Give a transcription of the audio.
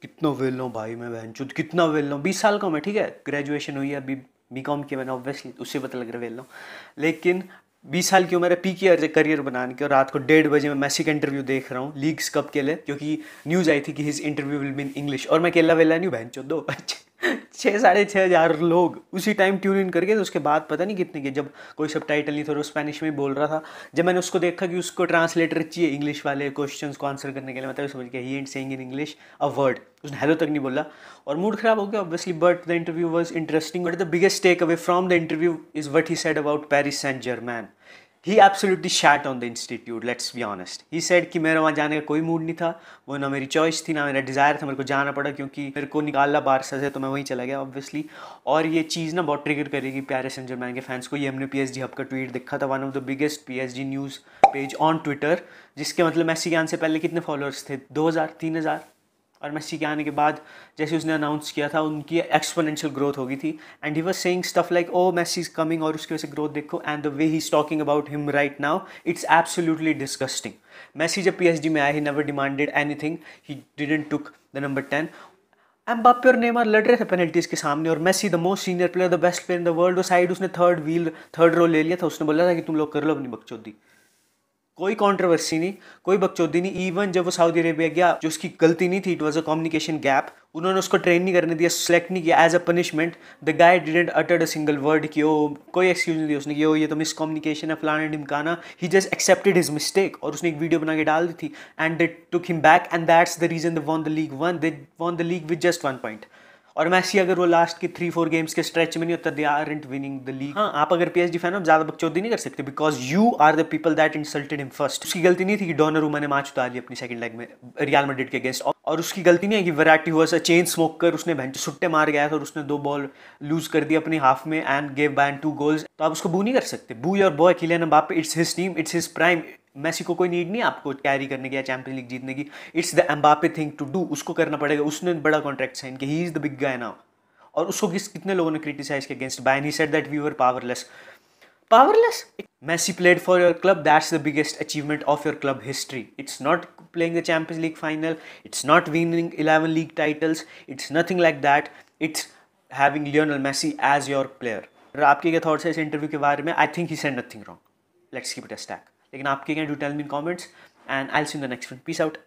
कितना वेल हूँ भाई मैं, बहन चुद कितना वेल हूँ, 20 साल का हूँ मैं, ठीक है, ग्रेजुएशन हुई है अभी, बीकॉम किया मैंने, ऑब्वियसली उससे पता लग रहा है वेल हूँ। लेकिन 20 साल की उम्र है, पीक ईयर करियर बनाने की, और रात को 1:30 बजे मैं मेसी का इंटरव्यू देख रहा हूँ लीग्स कप के लिए, क्योंकि न्यूज़ आई थी कि his interview will be in English, और मैं अकेला वेला नहीं हूँ बहन चोद, दो 6,500 लोग उसी टाइम ट्यून इन करके, तो उसके बाद पता नहीं कितने के, जब कोई सब टाइटल नहीं था और वो स्पेनिश में बोल रहा था, जब मैंने उसको देखा कि उसको ट्रांसलेटर चाहिए इंग्लिश वाले क्वेश्चंस को आंसर करने के लिए, मतलब समझ गया ही and saying in English a word, उसने हेलो तक नहीं बोला, और मूड खराब हो गया obviously, but the interview was interesting, but the biggest take away from the interview is what he said about Paris Saint Germain. He absolutely shat on the institute, let's be honest. He said कि मेरा वहाँ जाने का कोई mood नहीं था, वो ना मेरी चॉइस थी ना मेरा डिज़ायर था, मेरे को जाना पड़ा क्योंकि मेरे को निकाला बारसा से, तो मैं वहीं चला गया ऑब्वियसली। और ये चीज़ ना बहुत ट्रिगर करेगी पेरिस सेंट जर्मैन के फैंस को। ये हमने PSG हब का ट्वीट देखा था, one of the biggest PSG news page on Twitter, जिसके मतलब मेसी के आने से पहले कितने फॉलोअर्स थे, 2,000 3,000, और मेसी के आने के बाद जैसे उसने अनाउंस किया था उनकी एक्सपोनेंशियल ग्रोथ हो गई थी, and he was saying stuff like oh Messi is coming, और उसकी वजह से ग्रोथ देखो, and the way he is talking about him right now, it's absolutely disgusting. Messi जब PSG में आया, he never demanded anything, he didn't took the number 10। Mbappe और Neymar लड़ रहे थे पेनल्टीज के सामने, और Messi the most senior player, the best player in the world, वो साइड उसने थर्ड रो ले लिया था, उसने बोला था कि तुम लोग कर लो अपनी बकचोदी, कोई कंट्रोवर्सी नहीं, कोई बकचोदी नहीं। इवन जब वो सऊदी अरेबिया गया, जो उसकी गलती नहीं थी, it was a communication gap, उन्होंने उसको ट्रेन नहीं करने दिया, सेलेक्ट नहीं किया as a punishment, the guy didn't uttered a single word कि ओ, कोई एक्सक्यूज नहीं दिया उसने कि ओ ये तो मिसकम्युनिकेशन है फलाना ढिमकाना, he just accepted his mistake, और उसने एक वीडियो बना के डाल दी थी, and they took him back, and that's the reason they won the league one, they won the league with just 1 point. और मैसी अगर वो लास्ट के 3-4 गेम्स के स्ट्रेच में नहीं होता, they aren't winning the league. हाँ, आप अगर PSG फैन हो, ज़्यादा बकचोदी नहीं कर सकते, because you are the people that insulted him first. उसकी गलती नहीं थी कि डोनारुमा ने मैच उतार लिया अपनी सेकंड लेग में रियल मैड्रिड के अगेंस्ट, और उसकी गलती नहीं है कि वैराटी हुआ सा चेन स्मोकर, उसने बेंच सुट्टे मार गया था और उसने 2 बॉल लूज कर दी अपनी हाफ में एंड गेव बैन 2 गोल्स, तो आप उसको बू नहीं कर सकते। Boo your boy Kylian Mbappe, it's his team, it's his prime. Messi को कोई नीड नहीं है आपको कैरी करने की या चैंपियंस लीग जीतने की, it's the Mbappe thing to do, उसको करना पड़ेगा, उसने बड़ा कॉन्ट्रैक्ट साइन किया, he is the big guy now. और उसको कितने लोगों ने क्रिटिसाइज किया against ban, he said that we were powerless. Messi played for your club, that's the biggest achievement of your club history. It's not playing the Champions League final, it's not winning 11 league titles, it's nothing like that, it's having Lionel Messi as your player. आपके क्या thoughts है इस interview के बारे में? I think he said nothing wrong, let's keep it a stack. लेकिन आपके क्या, do tell me in comments, and I will see you in the next one, peace out.